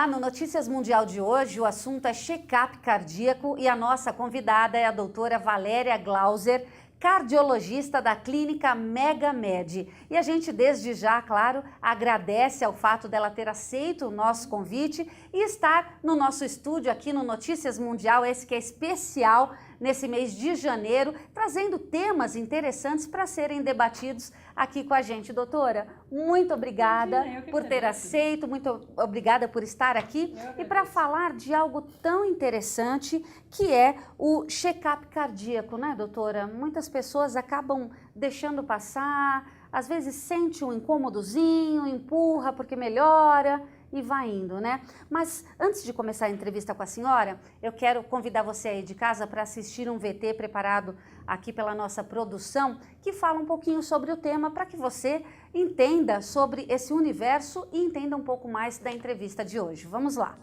Olá, no Notícias Mundial de hoje o assunto é check-up cardíaco e a nossa convidada é a doutora Valéria Glauser, cardiologista da clínica Megamed. E a gente desde já, claro, agradece ao fato dela ter aceito o nosso convite e estar no nosso estúdio aqui no Notícias Mundial, esse que é especial nesse mês de janeiro, trazendo temas interessantes para serem debatidos aqui com a gente. Doutora, muito obrigada por ter aceito, muito obrigada por estar aqui e para falar de algo tão interessante que é o check-up cardíaco, né, doutora? Muitas pessoas acabam deixando passar, às vezes sente um incômodozinho, empurra porque melhora e vai indo, né? Mas antes de começar a entrevista com a senhora, eu quero convidar você aí de casa para assistir um VT preparado aqui pela nossa produção, que fala um pouquinho sobre o tema para que você entenda sobre esse universo e entenda um pouco mais da entrevista de hoje. Vamos lá!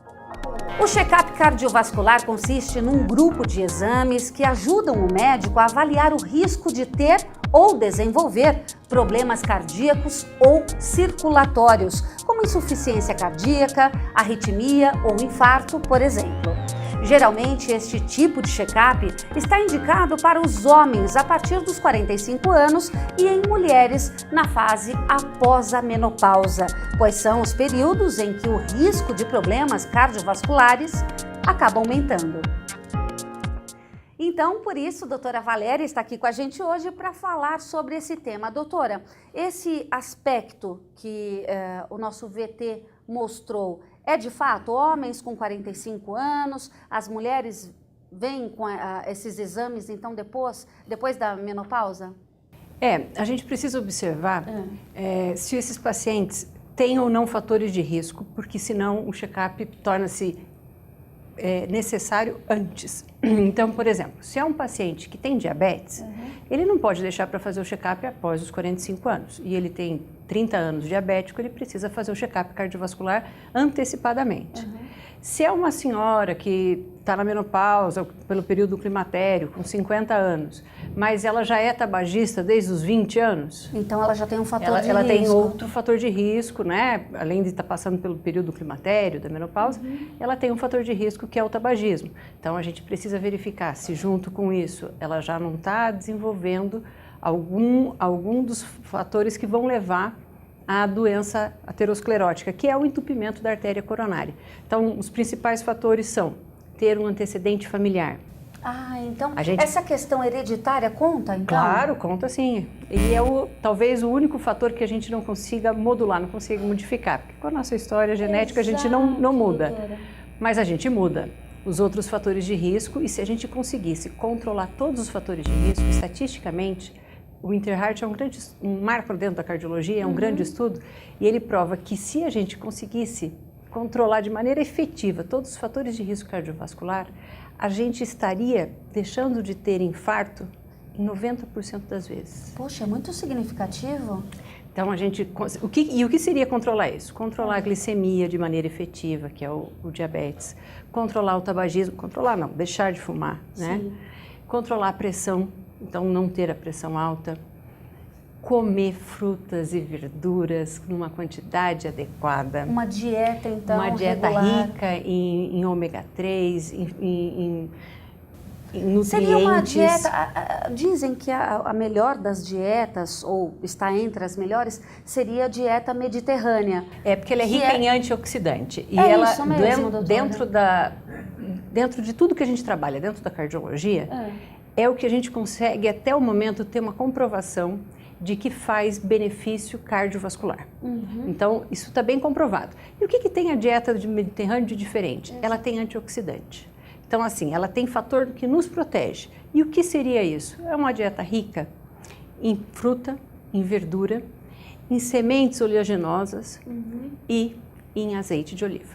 O check-up cardiovascular consiste num grupo de exames que ajudam o médico a avaliar o risco de ter ou desenvolver problemas cardíacos ou circulatórios, como insuficiência cardíaca, arritmia ou infarto, por exemplo. Geralmente, este tipo de check-up está indicado para os homens a partir dos 45 anos e em mulheres na fase após a menopausa, pois são os períodos em que o risco de problemas cardiovasculares acaba aumentando. Então, por isso, a doutora Valéria está aqui com a gente hoje para falar sobre esse tema. Doutora, esse aspecto que o nosso VT mostrou é de fato homens com 45 anos, as mulheres vêm com esses exames então depois da menopausa? A gente precisa observar se esses pacientes têm ou não fatores de risco, porque senão o check-up torna-se necessário antes. Então, por exemplo, se é um paciente que tem diabetes, ele não pode deixar para fazer o check-up após os 45 anos. E ele tem 30 anos diabético, ele precisa fazer o check-up cardiovascular antecipadamente. Se é uma senhora que está na menopausa, pelo período climatério, com 50 anos, mas ela já é tabagista desde os 20 anos... Então ela já tem um fator de risco. Ela tem outro fator de risco, né? Além de estar passando pelo período climatério, da menopausa, ela tem um fator de risco que é o tabagismo. Então a gente precisa verificar se junto com isso ela já não está desenvolvendo algum dos fatores que vão levar à doença aterosclerótica, que é o entupimento da artéria coronária. Então, os principais fatores são ter um antecedente familiar. Então essa questão hereditária conta, então? Claro, conta sim. E é talvez o único fator que a gente não consiga modular, não consiga modificar, porque com a nossa história genética a gente não muda, doutora. Mas a gente muda os outros fatores de risco e se a gente conseguisse controlar todos os fatores de risco, estatisticamente, o Interheart é um marco dentro da cardiologia, é um grande estudo, e ele prova que se a gente conseguisse controlar de maneira efetiva todos os fatores de risco cardiovascular, a gente estaria deixando de ter infarto em 90% das vezes. Poxa, é muito significativo. Então, o que seria controlar isso? Controlar a glicemia de maneira efetiva, que é o diabetes. Controlar o tabagismo, deixar de fumar, né? Sim. Controlar a pressão, então não ter a pressão alta. Comer frutas e verduras numa quantidade adequada. Uma dieta, então, uma dieta regular. rica em ômega 3, em nutrientes. Seria uma dieta, dizem que a melhor das dietas, ou está entre as melhores, seria a dieta mediterrânea. Porque ela é rica em antioxidante. E isso mesmo, doutora. Dentro de tudo que a gente trabalha, dentro da cardiologia, é o que a gente consegue até o momento ter uma comprovação de que faz benefício cardiovascular. Então, isso está bem comprovado. E o que tem a dieta mediterrânea de diferente? Ela tem antioxidante. Então, assim, ela tem fator que nos protege. E o que seria isso? É uma dieta rica em fruta, em verdura, em sementes oleaginosas e em azeite de oliva,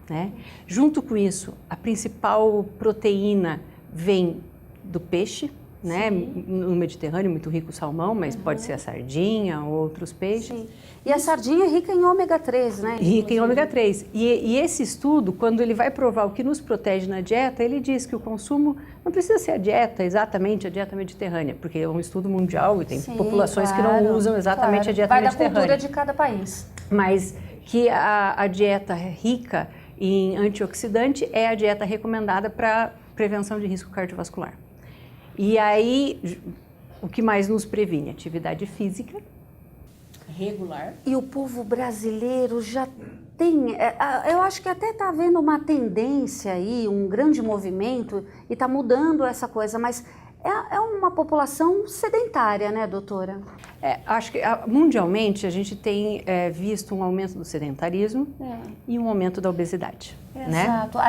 né? Junto com isso, a principal proteína vem do peixe, né? No Mediterrâneo, muito rico o salmão, mas pode ser a sardinha ou outros peixes. Sim. E a sardinha é rica em ômega 3, né? Rica em ômega 3. E esse estudo, quando ele vai provar o que nos protege na dieta, ele diz que o consumo não precisa ser exatamente a dieta mediterrânea, porque é um estudo mundial e tem populações que não usam exatamente a dieta mediterrânea. Vai da cultura de cada país. Mas que a dieta rica em antioxidante, é a dieta recomendada para prevenção de risco cardiovascular. E aí, o que mais nos previne? Atividade física regular. E o povo brasileiro já tem, eu acho que até está havendo uma tendência aí, um grande movimento, e está mudando essa coisa, mas é uma população sedentária, né, doutora? Acho que mundialmente a gente tem visto um aumento do sedentarismo e um aumento da obesidade. Exato, né?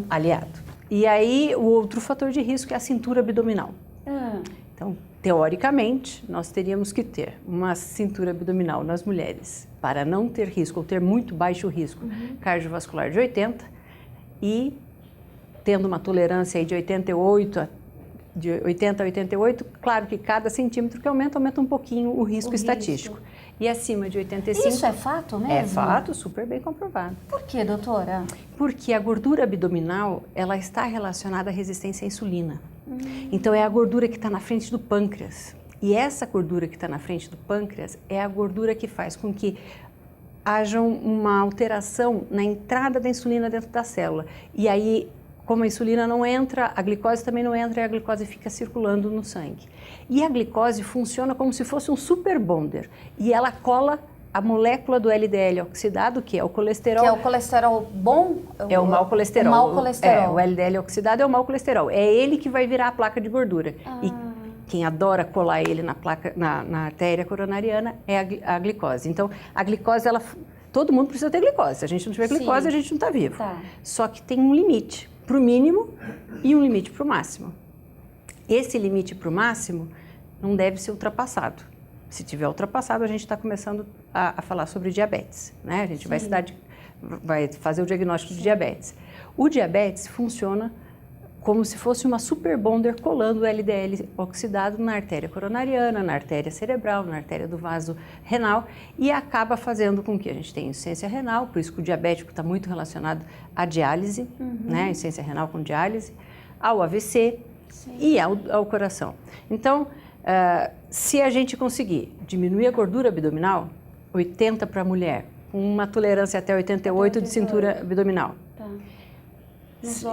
Aliado. E aí o outro fator de risco é a cintura abdominal. Então, teoricamente, nós teríamos que ter uma cintura abdominal nas mulheres para não ter risco, ou ter muito baixo risco cardiovascular de 80, e tendo uma tolerância aí de 80 a 88, claro que cada centímetro que aumenta um pouquinho o risco estatístico. E acima de 85... Isso é fato mesmo? É fato, super bem comprovado. Por quê, doutora? Porque a gordura abdominal, ela está relacionada à resistência à insulina. Então, é a gordura que está na frente do pâncreas. E essa gordura que está na frente do pâncreas é a gordura que faz com que haja uma alteração na entrada da insulina dentro da célula. E aí, como a insulina não entra, a glicose também não entra e a glicose fica circulando no sangue. E a glicose funciona como se fosse um super bonder. E ela cola a molécula do LDL oxidado, que é o colesterol. Que é o colesterol bom? É o mau colesterol. O mau colesterol. O LDL oxidado é o mau colesterol. É ele que vai virar a placa de gordura. E quem adora colar ele na artéria coronariana é a glicose. Então, a glicose, todo mundo precisa ter glicose. Se a gente não tiver glicose, a gente não está vivo. Só que tem um limite para o mínimo e um limite para o máximo. Esse limite para o máximo não deve ser ultrapassado. Se tiver ultrapassado, a gente está começando a falar sobre diabetes, né? A gente vai fazer o diagnóstico de diabetes. O diabetes funciona como se fosse uma super bonder colando o LDL oxidado na artéria coronariana, na artéria cerebral, na artéria do vaso renal, e acaba fazendo com que a gente tenha insuficiência renal, por isso que o diabético está muito relacionado à diálise, né? Insuficiência renal com diálise, ao AVC e ao coração. Então, se a gente conseguir diminuir a gordura abdominal, 80 para a mulher, com uma tolerância até 88 de cintura abdominal.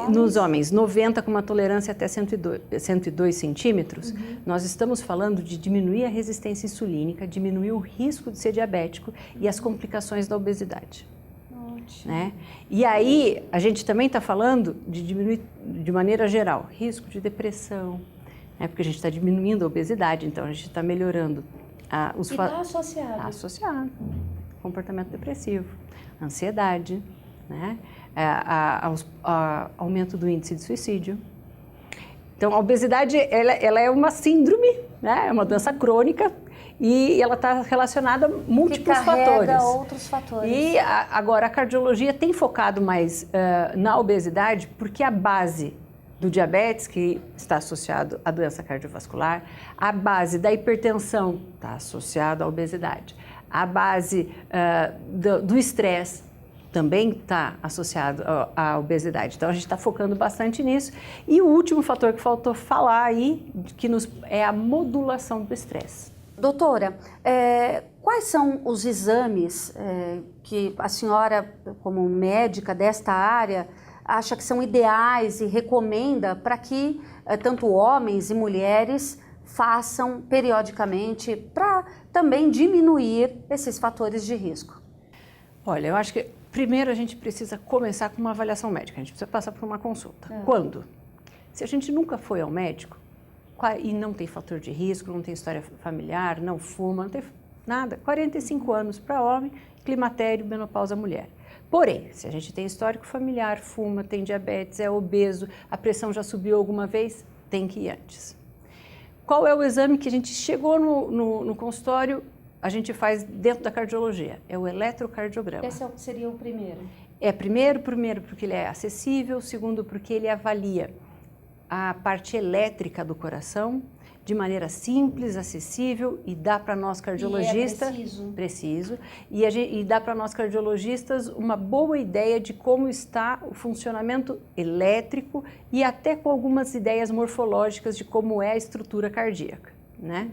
Nos homens, 90 com uma tolerância até 102 centímetros, nós estamos falando de diminuir a resistência insulínica, diminuir o risco de ser diabético e as complicações da obesidade. Né? E aí, a gente também está falando de diminuir, de maneira geral, risco de depressão, porque a gente está diminuindo a obesidade, então a gente está melhorando os fatores. E está associado? Está associado. Comportamento depressivo, ansiedade, né? Aumento do índice de suicídio. Então, a obesidade, ela é uma síndrome, né? É uma doença crônica e ela está relacionada a múltiplos fatores. Outros fatores. E agora, a cardiologia tem focado mais na obesidade porque a base do diabetes, que está associado à doença cardiovascular, a base da hipertensão está associada à obesidade, a base do estresse também está associado à obesidade. Então, a gente está focando bastante nisso. E o último fator que faltou falar aí, é a modulação do estresse. Doutora, quais são os exames que a senhora, como médica desta área, acha que são ideais e recomenda para que tanto homens e mulheres façam periodicamente para também diminuir esses fatores de risco? Olha, eu acho que primeiro a gente precisa começar com uma avaliação médica, a gente precisa passar por uma consulta. Quando? Se a gente nunca foi ao médico e não tem fator de risco, não tem história familiar, não fuma, não tem nada, 45 anos para homem, climatério, menopausa mulher. Porém, se a gente tem histórico familiar, fuma, tem diabetes, é obeso, a pressão já subiu alguma vez, tem que ir antes. Qual é o exame que a gente chegou no consultório, a gente faz dentro da cardiologia? É o eletrocardiograma. Esse seria o primeiro? Primeiro porque ele é acessível, segundo porque ele avalia a parte elétrica do coração de maneira simples, acessível e dá para nós cardiologistas... Preciso. E dá para nós cardiologistas uma boa ideia de como está o funcionamento elétrico e até com algumas ideias morfológicas de como é a estrutura cardíaca, né?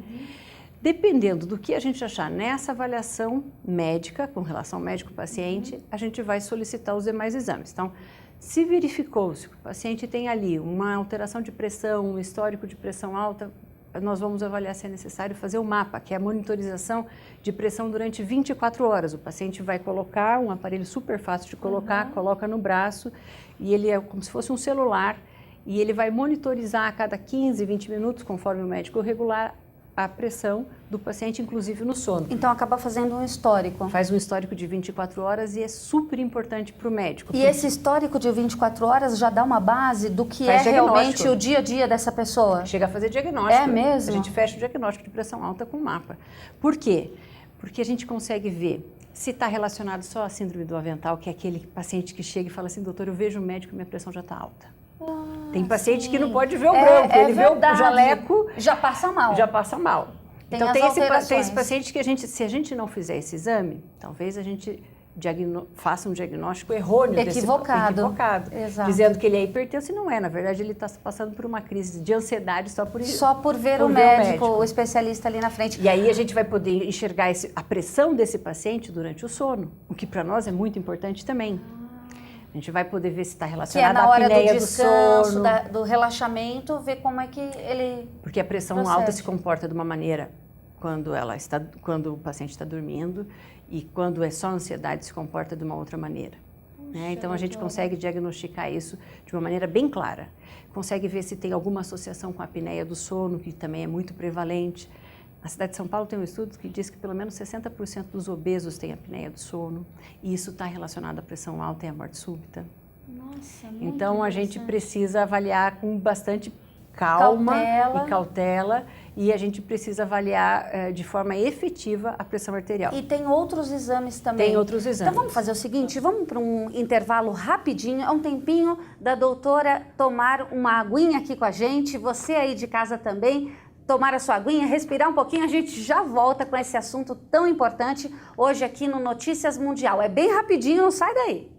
Dependendo do que a gente achar nessa avaliação médica, com relação médico-paciente, a gente vai solicitar os demais exames. Então, se verificou-se que o paciente tem ali uma alteração de pressão, um histórico de pressão alta, nós vamos avaliar se é necessário fazer o MAPA, que é a monitorização de pressão durante 24 horas. O paciente vai colocar um aparelho super fácil de colocar, coloca no braço e ele é como se fosse um celular e ele vai monitorizar a cada 15, 20 minutos, conforme o médico regular, a pressão do paciente, inclusive no sono. Então acaba fazendo um histórico. Faz um histórico de 24 horas e é super importante para o médico. E esse histórico de 24 horas já dá uma base do que Faz é realmente diagnóstico. o dia a dia dessa pessoa? Chega a fazer diagnóstico. É mesmo? A gente fecha o diagnóstico de pressão alta com MAPA. Por quê? Porque a gente consegue ver se está relacionado só à síndrome do avental, que é aquele paciente que chega e fala assim, doutor, eu vejo o médico e minha pressão já está alta. Tem paciente sim. que não pode ver o branco, ele verdade. vê o jaleco, já passa mal. já passa mal. Tem Então as tem alterações. esse paciente que se a gente não fizer esse exame, talvez a gente faça um diagnóstico errôneo. Equivocado. Exato. Dizendo que ele é hipertenso e não é. Na verdade, ele está passando por uma crise de ansiedade só por ver o médico, o especialista ali na frente. E aí a gente vai poder enxergar a pressão desse paciente durante o sono, o que para nós é muito importante também. A gente vai poder ver se está Que é relacionado na à hora do apneia do descanso, sono. do relaxamento, ver como é que ele Porque a pressão procede. alta se comporta de uma maneira quando o paciente está dormindo e quando é só ansiedade se comporta de uma outra maneira. Né? Então a gente consegue diagnosticar isso de uma maneira bem clara. Consegue ver se tem alguma associação com a apneia do sono, que também é muito prevalente. A cidade de São Paulo tem um estudo que diz que pelo menos 60% dos obesos têm apneia do sono e isso está relacionado à pressão alta e à morte súbita. Nossa, Então a gente precisa avaliar com bastante calma e cautela e a gente precisa avaliar de forma efetiva a pressão arterial. E tem outros exames também. Tem outros exames. Então vamos fazer o seguinte, vamos para um intervalo rapidinho, é um tempinho da doutora tomar uma aguinha aqui com a gente, você aí de casa também, tomar a sua aguinha, respirar um pouquinho, a gente já volta com esse assunto tão importante hoje aqui no Notícias Mundial. É bem rapidinho, não sai daí.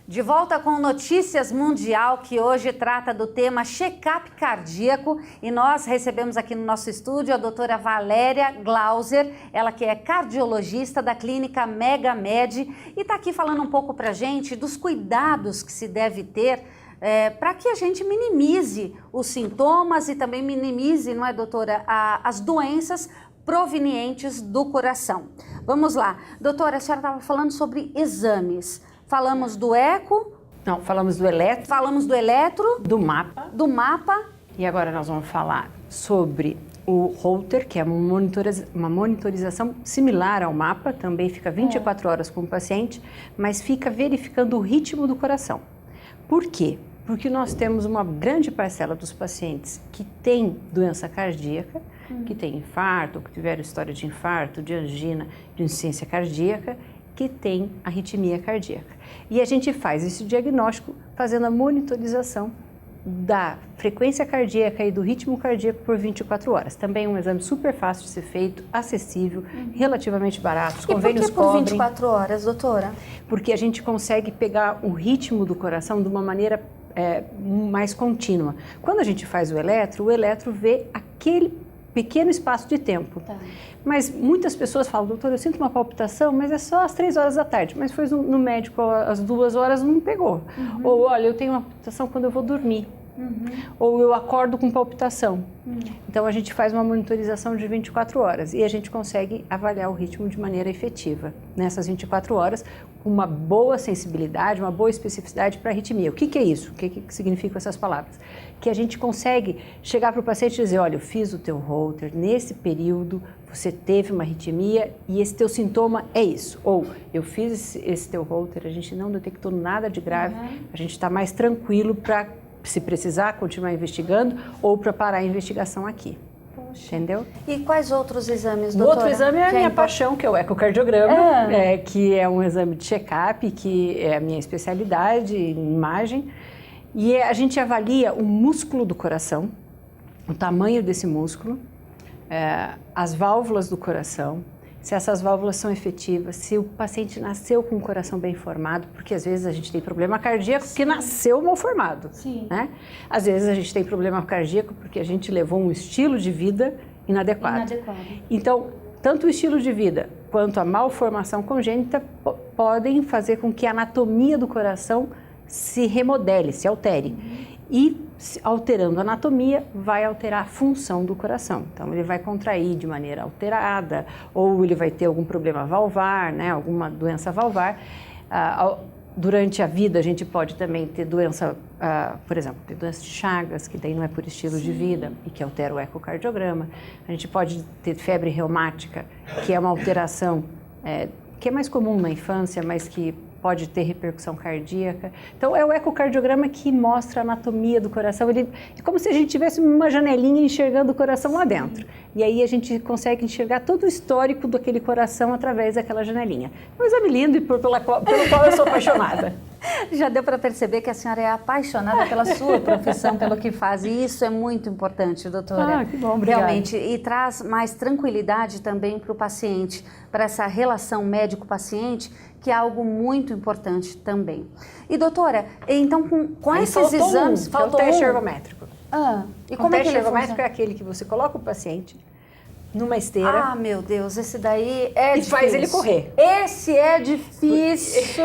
De volta com Notícias Mundial, que hoje trata do tema check-up cardíaco e nós recebemos aqui no nosso estúdio a doutora Valéria Glauser, ela que é cardiologista da clínica Mega Med e está aqui falando um pouco para a gente dos cuidados que se deve ter para que a gente minimize os sintomas e também minimize, não é, doutora, as doenças provenientes do coração. Vamos lá, doutora, a senhora estava falando sobre exames. Falamos do eco. Não, falamos do eletro. Falamos do eletro. Do MAPA. Do MAPA. E agora nós vamos falar sobre o Holter, que é uma monitorização similar ao MAPA, também fica 24 horas com o paciente, mas fica verificando o ritmo do coração. Por quê? Porque nós temos uma grande parcela dos pacientes que têm doença cardíaca, que tem infarto, que tiveram história de infarto, de angina, de insuficiência cardíaca, que tem arritmia cardíaca. E a gente faz esse diagnóstico fazendo a monitorização da frequência cardíaca e do ritmo cardíaco por 24 horas. Também um exame super fácil de ser feito, acessível, relativamente barato. Os convênios cobrem. E por que por 24 cobrem, horas, doutora? Porque a gente consegue pegar o ritmo do coração de uma maneira mais contínua. Quando a gente faz o eletro vê aquele pequeno espaço de tempo. Tá. Mas muitas pessoas falam, doutor, eu sinto uma palpitação, mas é só às 3 horas da tarde. Mas foi no médico às 2 horas, não pegou. Ou, olha, eu tenho uma palpitação quando eu vou dormir. Ou eu acordo com palpitação. Então, a gente faz uma monitorização de 24 horas e a gente consegue avaliar o ritmo de maneira efetiva nessas 24 horas, com uma boa sensibilidade, uma boa especificidade para a arritmia. O que é isso? O que significam essas palavras? Que a gente consegue chegar para o paciente e dizer, olha, eu fiz o teu Holter, nesse período você teve uma arritmia e esse teu sintoma é isso. Ou, eu fiz esse teu Holter, a gente não detectou nada de grave, a gente está mais tranquilo para, se precisar, continuar investigando ou para parar a investigação aqui. Entendeu? E quais outros exames, O doutora? outro exame é a minha importante? paixão, que é o ecocardiograma, que é um exame de check-up, que é a minha especialidade em imagem. E a gente avalia o músculo do coração, o tamanho desse músculo, as válvulas do coração, se essas válvulas são efetivas, se o paciente nasceu com o coração bem formado, porque às vezes a gente tem problema cardíaco que nasceu mal formado, né? Às vezes a gente tem problema cardíaco porque a gente levou um estilo de vida inadequado. Então, tanto o estilo de vida quanto a malformação congênita podem fazer com que a anatomia do coração se remodele, se altere. E alterando a anatomia, vai alterar a função do coração. Então, ele vai contrair de maneira alterada, ou ele vai ter algum problema valvar, né, alguma doença valvar. Durante a vida, a gente pode também ter doença, por exemplo, ter doença de Chagas, que daí não é por estilo de vida e que altera o ecocardiograma. A gente pode ter febre reumática, que é uma alteração que é mais comum na infância, mas que pode ter repercussão cardíaca. Então, é o ecocardiograma que mostra a anatomia do coração. É como se a gente tivesse uma janelinha enxergando o coração lá dentro. E aí a gente consegue enxergar todo o histórico daquele coração através daquela janelinha. É um exame lindo e pelo qual eu sou apaixonada. Já deu para perceber que a senhora é apaixonada pela sua profissão, pelo que faz, e isso é muito importante, doutora. Que bom, obrigada. Realmente, e traz mais tranquilidade também para o paciente, para essa relação médico-paciente, que é algo muito importante também. E doutora, então com esses exames... Faltou o teste ergométrico. E como é que ele ergométrico é aquele que você coloca o paciente numa esteira. Meu Deus, esse daí é difícil. E faz ele correr. Esse é difícil.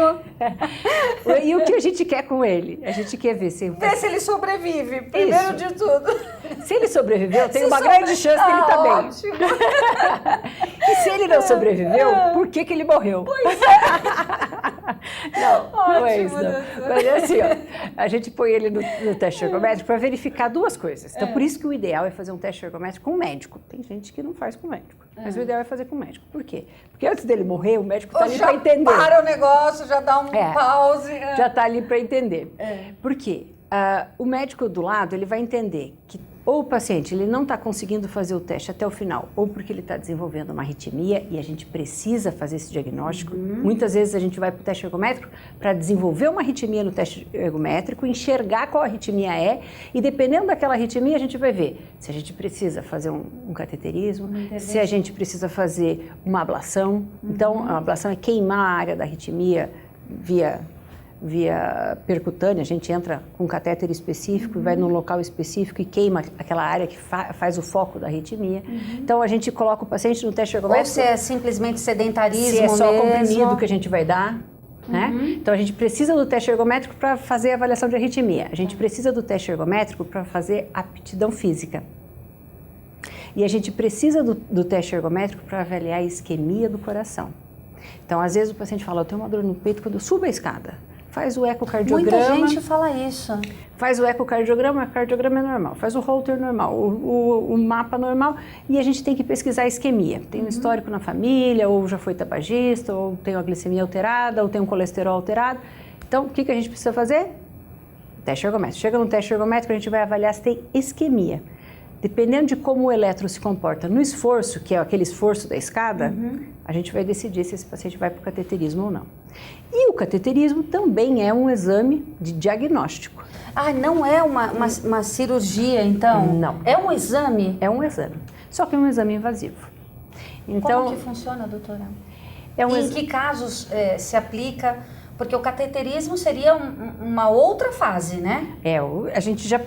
E o que a gente quer com ele? A gente quer ver se ele sobrevive, primeiro de tudo. Se ele sobreviveu, tem uma grande chance que ele está bem. Ótimo. E se ele não sobreviveu, por que ele morreu? Pois é. Não é isso. Mas é assim, a gente põe ele no teste ergométrico para verificar duas coisas. Então, por isso que o ideal é fazer um teste ergométrico com um médico. Tem gente que não faz com médico, mas o ideal é fazer com médico. Por quê? Porque antes dele morrer, o médico está ali para entender. Para o negócio, já dá um pause. Já está ali para entender. Por quê? O médico do lado, ele vai entender que ou o paciente ele não está conseguindo fazer o teste até o final, ou porque ele está desenvolvendo uma arritmia e a gente precisa fazer esse diagnóstico. Muitas vezes a gente vai para o teste ergométrico para desenvolver uma arritmia no teste ergométrico, enxergar qual arritmia é e dependendo daquela arritmia a gente vai ver se a gente precisa fazer um cateterismo, se a gente precisa fazer uma ablação. Então, a ablação é queimar a área da arritmia via percutânea, a gente entra com um catéter específico e vai num local específico e queima aquela área que faz o foco da arritmia. Então, a gente coloca o paciente no teste ergométrico. Ou se é simplesmente sedentarismo se é só mesmo. comprimido que a gente vai dar. Né? Então, a gente precisa do teste ergométrico para fazer a avaliação de arritmia. A gente precisa do teste ergométrico para fazer aptidão física. E a gente precisa do teste ergométrico para avaliar a isquemia do coração. Então, às vezes o paciente fala, eu tenho uma dor no peito quando eu subo a escada. Faz o ecocardiograma. Muita gente fala isso. Faz o ecocardiograma, o cardiograma é normal. Faz o Holter normal, o mapa normal. E a gente tem que pesquisar a isquemia. Tem um histórico na família, ou já foi tabagista, ou tem uma glicemia alterada, ou tem um colesterol alterado. Então, o que a gente precisa fazer? Teste ergométrico. Chega no teste ergométrico, a gente vai avaliar se tem isquemia. Dependendo de como o eletro se comporta no esforço, que é aquele esforço da escada, a gente vai decidir se esse paciente vai para o cateterismo ou não. E o cateterismo também é um exame de diagnóstico. Não é uma cirurgia, então? Não. É um exame? É um exame, só que é um exame invasivo. Então, como que funciona, doutora? É um em que casos se aplica? Porque o cateterismo seria uma outra fase, né? A gente já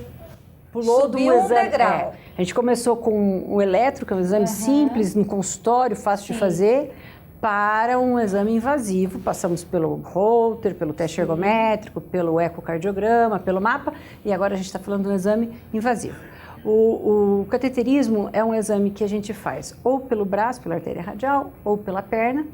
pulou Subiu do exame. Um degrau. A gente começou com o eletro, que é um exame simples, no consultório, fácil de fazer, para um exame invasivo. Passamos pelo Holter, pelo teste ergométrico, pelo ecocardiograma, pelo mapa, e agora a gente está falando de um exame invasivo. O cateterismo é um exame que a gente faz ou pelo braço, pela artéria radial, ou pela perna,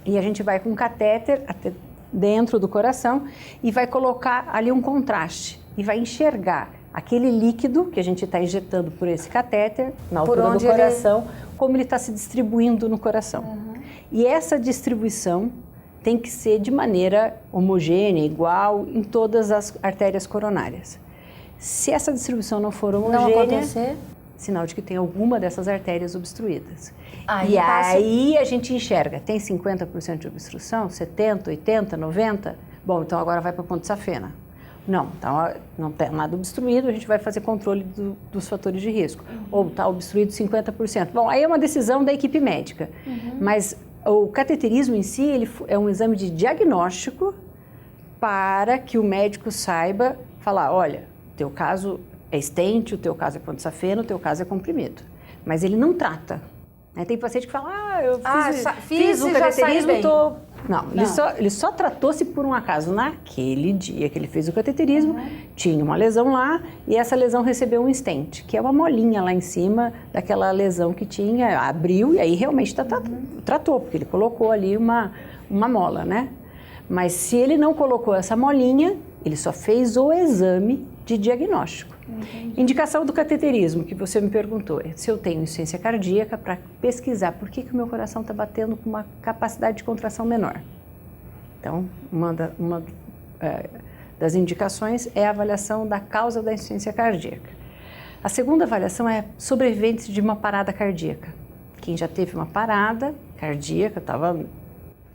e a gente vai com um catéter até dentro do coração e vai colocar ali um contraste e vai enxergar aquele líquido que a gente está injetando por esse catéter, na altura do coração, como ele está se distribuindo no coração. E essa distribuição tem que ser de maneira homogênea, igual, em todas as artérias coronárias. Se essa distribuição não for homogênea, sinal de que tem alguma dessas artérias obstruídas. Aí E passa- aí a gente enxerga, tem 50% de obstrução, 70%, 80%, 90%? Bom, então agora vai para a ponte safena. Não, então não tem nada obstruído, a gente vai fazer controle dos fatores de risco. Ou está obstruído 50%. Bom, aí é uma decisão da equipe médica. Mas o cateterismo em si, ele é um exame de diagnóstico para que o médico saiba falar, olha, teu caso é stent, o teu caso é ponte safena, o teu caso é comprimido. Mas ele não trata. Né? Tem paciente que fala, eu fiz um e já saí cateterismo, bem. tô... Não, ele só tratou se por um acaso naquele dia que ele fez o cateterismo, tinha uma lesão lá e essa lesão recebeu um stent, que é uma molinha lá em cima daquela lesão que tinha, abriu e aí realmente tratou, porque ele colocou ali uma mola, né? Mas se ele não colocou essa molinha, ele só fez o exame de diagnóstico. Indicação do cateterismo, que você me perguntou, é se eu tenho insuficiência cardíaca para pesquisar por que o meu coração está batendo com uma capacidade de contração menor. Então, uma das indicações é a avaliação da causa da insuficiência cardíaca. A segunda avaliação é sobreviventes de uma parada cardíaca. Quem já teve uma parada cardíaca, estava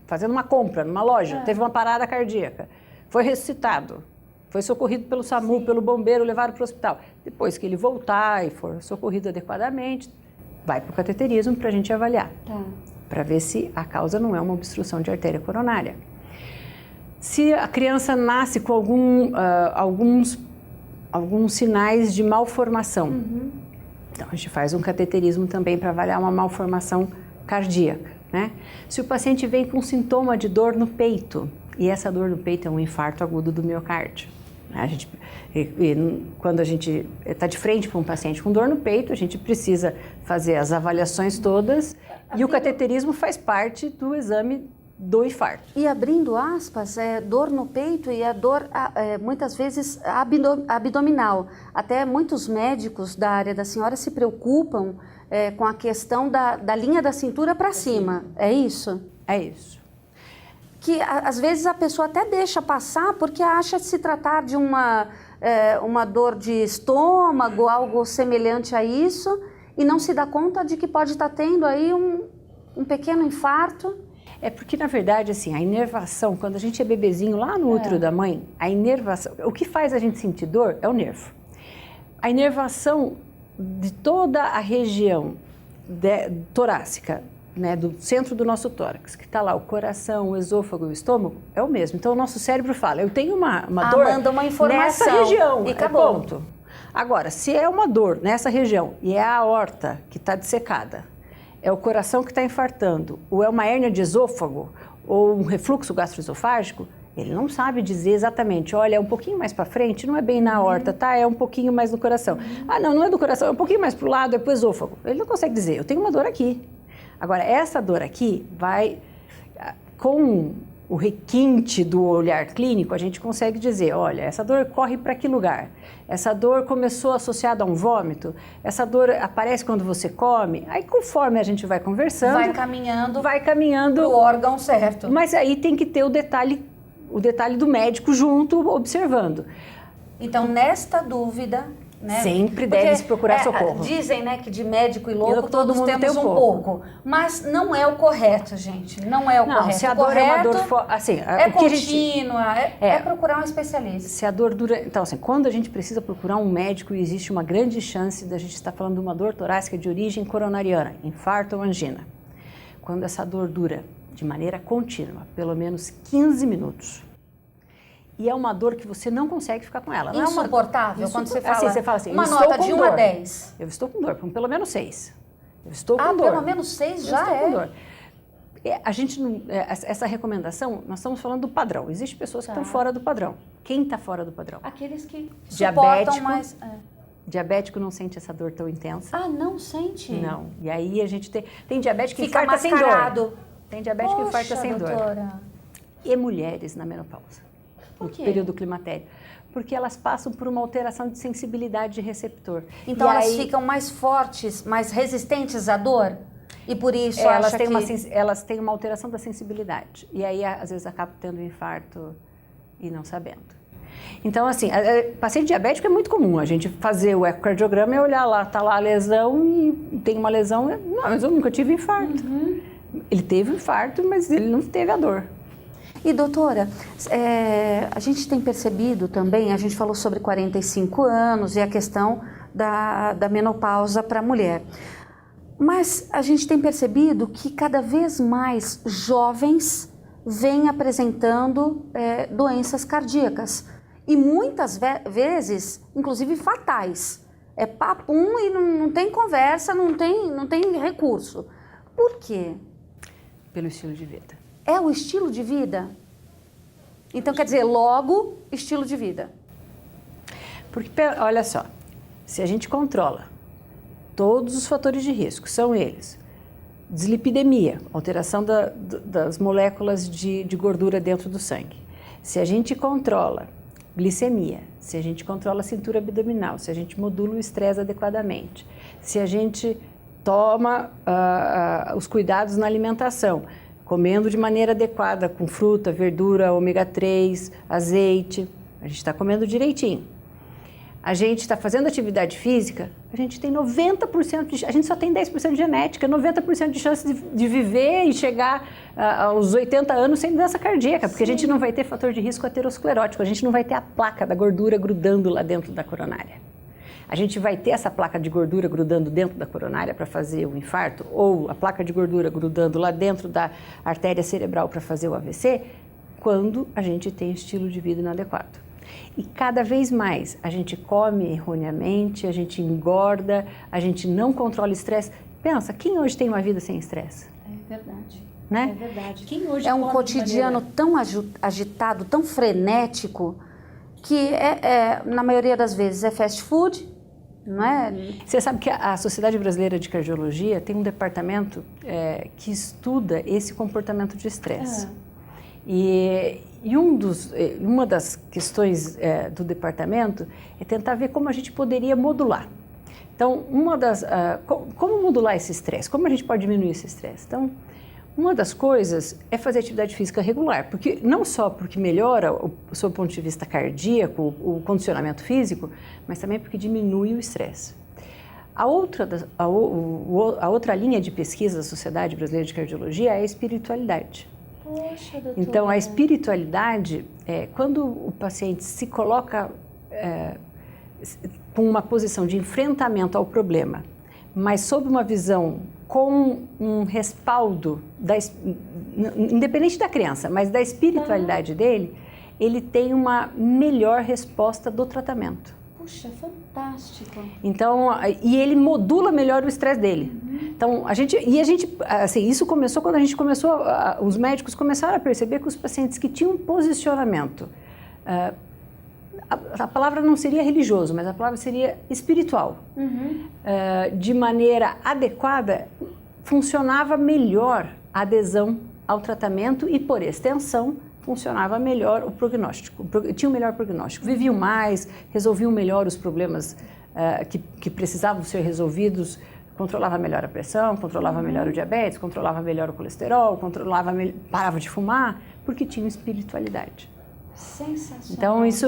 fazendo uma compra numa loja, teve uma parada cardíaca, foi ressuscitado, foi socorrido pelo SAMU, pelo bombeiro, levaram para o hospital. Depois que ele voltar e for socorrido adequadamente, vai para o cateterismo para a gente avaliar, para ver se a causa não é uma obstrução de artéria coronária. Se a criança nasce com alguns sinais de malformação, então a gente faz um cateterismo também para avaliar uma malformação cardíaca. Né? Se o paciente vem com sintoma de dor no peito, e essa dor no peito é um infarto agudo do miocárdio, né? Quando a gente está de frente para um paciente com dor no peito, a gente precisa fazer as avaliações todas e o cateterismo faz parte do exame do infarto. E abrindo aspas, dor no peito e a dor muitas vezes abdominal. Até muitos médicos da área da senhora se preocupam com a questão da linha da cintura para cima, é isso? É isso. Que às vezes a pessoa até deixa passar porque acha se tratar de uma dor de estômago, algo semelhante a isso, e não se dá conta de que pode estar tendo aí um pequeno infarto. É porque, na verdade, assim, a inervação, quando a gente é bebezinho lá no útero da mãe, a inervação, o que faz a gente sentir dor é o nervo. A inervação de toda a região torácica, né, do centro do nosso tórax, que está lá o coração, o esôfago e o estômago, é o mesmo. Então, o nosso cérebro fala, eu tenho uma dor manda uma informação, nessa região, e acabou. Ponto. Agora, se é uma dor nessa região e é a aorta que está dissecada, é o coração que está infartando, ou é uma hérnia de esôfago, ou um refluxo gastroesofágico, ele não sabe dizer exatamente, olha, é um pouquinho mais para frente, não é bem na aorta, tá? É um pouquinho mais no coração. Ah, não é do coração, é um pouquinho mais para o lado, é para o esôfago. Ele não consegue dizer, eu tenho uma dor aqui. Agora, essa dor aqui vai, com o requinte do olhar clínico, a gente consegue dizer, olha, essa dor corre para que lugar? Essa dor começou associada a um vômito? Essa dor aparece quando você come? Aí, conforme a gente vai conversando... Vai caminhando para o órgão certo. Mas aí tem que ter o detalhe do médico junto, observando. Então, nesta dúvida... Né? Sempre deve se procurar socorro. Dizem, né, que de médico e louco todo todos mundo temos tem um pouco. Mas não é o correto, gente. Não é o correto. Se a dor é uma dor... Assim, é contínua, é procurar um especialista. Se a dor dura... Então, assim, quando a gente precisa procurar um médico, existe uma grande chance da gente estar falando de uma dor torácica de origem coronariana, infarto ou angina. Quando essa dor dura de maneira contínua, pelo menos 15 minutos, e é uma dor que você não consegue ficar com ela. Não insuportável, é uma... quando você fala, assim, você fala assim, uma nota de 1 a 10. Eu estou com dor, pelo menos 6. Eu estou com dor. Pelo menos 6 já é. Com dor. A gente não, essa recomendação, nós estamos falando do padrão. Existem pessoas que estão fora do padrão. Quem está fora do padrão? Aqueles que diabético, suportam mais... Diabético não sente essa dor tão intensa. Ah, não sente? Não. E aí a gente tem diabético que fica infarta sem dor. Tem diabético que infarta sem doutora. dor. E mulheres na menopausa. Por quê? No período climatério. Porque elas passam por uma alteração de sensibilidade de receptor. Então elas ficam mais fortes, mais resistentes à dor? E por isso elas têm uma alteração da sensibilidade. E aí, às vezes, acabam tendo um infarto e não sabendo. Então, assim, paciente diabético é muito comum a gente fazer o ecocardiograma e olhar lá, tá lá a lesão e tem uma lesão, não, mas eu nunca tive infarto. Ele teve infarto, mas ele não teve a dor. E doutora, a gente tem percebido também, a gente falou sobre 45 anos e a questão da menopausa para a mulher. Mas a gente tem percebido que cada vez mais jovens vêm apresentando doenças cardíacas. E muitas vezes, inclusive fatais. É papum e não tem conversa, não tem recurso. Por quê? Pelo estilo de vida. É o estilo de vida? Então, quer dizer, logo, estilo de vida. Porque, olha só, se a gente controla todos os fatores de risco, são eles: dislipidemia, alteração das moléculas de gordura dentro do sangue. Se a gente controla glicemia, se a gente controla a cintura abdominal, se a gente modula o estresse adequadamente, se a gente toma os cuidados na alimentação, comendo de maneira adequada, com fruta, verdura, ômega 3, azeite, a gente está comendo direitinho. A gente está fazendo atividade física, a gente tem 90%, a gente só tem 10% de genética, 90% de chance de viver e chegar aos 80 anos sem doença cardíaca, porque a gente não vai ter fator de risco aterosclerótico, a gente não vai ter a placa da gordura grudando lá dentro da coronária. A gente vai ter essa placa de gordura grudando dentro da coronária para fazer o infarto, ou a placa de gordura grudando lá dentro da artéria cerebral para fazer o AVC, quando a gente tem estilo de vida inadequado. E cada vez mais a gente come erroneamente, a gente engorda, a gente não controla o estresse. Pensa, quem hoje tem uma vida sem estresse? É verdade. Né? É verdade. Quem hoje é um cotidiano tão agitado, tão frenético, que na maioria das vezes é fast food, não é? Você sabe que a Sociedade Brasileira de Cardiologia tem um departamento que estuda esse comportamento de estresse. E uma das questões do departamento é tentar ver como a gente poderia modular. Então, como modular esse estresse? Como a gente pode diminuir esse estresse? Então, uma das coisas é fazer atividade física regular, porque não só porque melhora o seu ponto de vista cardíaco, o condicionamento físico, mas também porque diminui o estresse. A outra linha de pesquisa da Sociedade Brasileira de Cardiologia é a espiritualidade. Poxa, doutora. Então, a espiritualidade é quando o paciente se coloca com uma posição de enfrentamento ao problema, mas sob uma visão com um respaldo, independente da crença, mas da espiritualidade dele, ele tem uma melhor resposta do tratamento. Puxa, fantástico. Então, e ele modula melhor o estresse dele. Então, isso começou quando a gente começou, os médicos começaram a perceber que os pacientes que tinham posicionamento, a palavra não seria religioso, mas a palavra seria espiritual, de maneira adequada, funcionava melhor a adesão ao tratamento e, por extensão, funcionava melhor o prognóstico, tinha um melhor prognóstico, viviam mais, resolviam melhor os problemas que precisavam ser resolvidos, controlava melhor a pressão, controlava melhor o diabetes, controlava melhor o colesterol, parava de fumar, porque tinha espiritualidade. Sensacional. Então, isso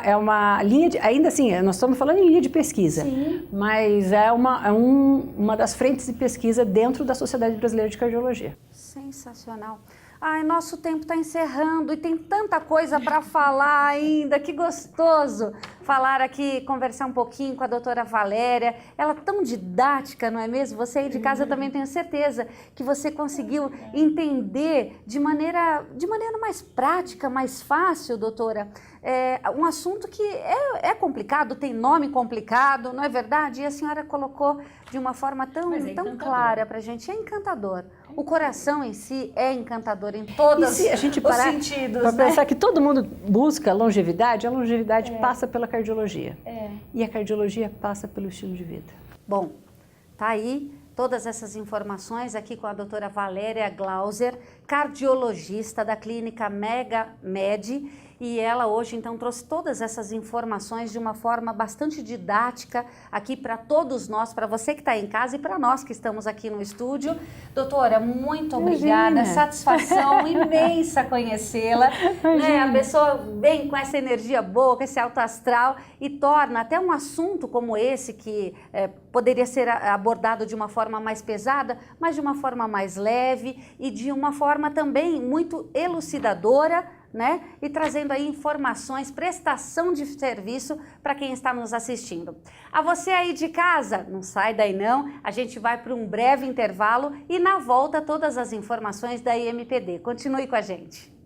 é uma linha ainda assim, nós estamos falando em linha de pesquisa, mas é uma das frentes de pesquisa dentro da Sociedade Brasileira de Cardiologia. Sensacional. Ai, nosso tempo está encerrando e tem tanta coisa para falar ainda, que gostoso falar aqui, conversar um pouquinho com a doutora Valéria, ela tão didática, não é mesmo? Você aí de casa, eu também tenho certeza que você conseguiu entender de maneira mais prática, mais fácil, doutora, um assunto que é complicado, tem nome complicado, não é verdade? E a senhora colocou de uma forma tão clara para a gente, é encantador. O coração em si é encantador em todos os sentidos. Para pensar que todo mundo busca longevidade, a longevidade passa pela cardiologia. E a cardiologia passa pelo estilo de vida. Bom, tá aí todas essas informações aqui com a doutora Valéria Glauser, cardiologista da clínica Mega Med, e ela hoje então trouxe todas essas informações de uma forma bastante didática aqui para todos nós, para você que está em casa e para nós que estamos aqui no estúdio. Doutora, muito obrigada, satisfação imensa conhecê-la, né? A pessoa vem com essa energia boa, com esse alto astral e torna até um assunto como esse que poderia ser abordado de uma forma mais pesada, mas de uma forma mais leve e de uma forma também muito elucidadora, né? E trazendo aí informações, prestação de serviço para quem está nos assistindo. A você aí de casa, não sai daí não, a gente vai para um breve intervalo e na volta todas as informações da IMPD. Continue com a gente.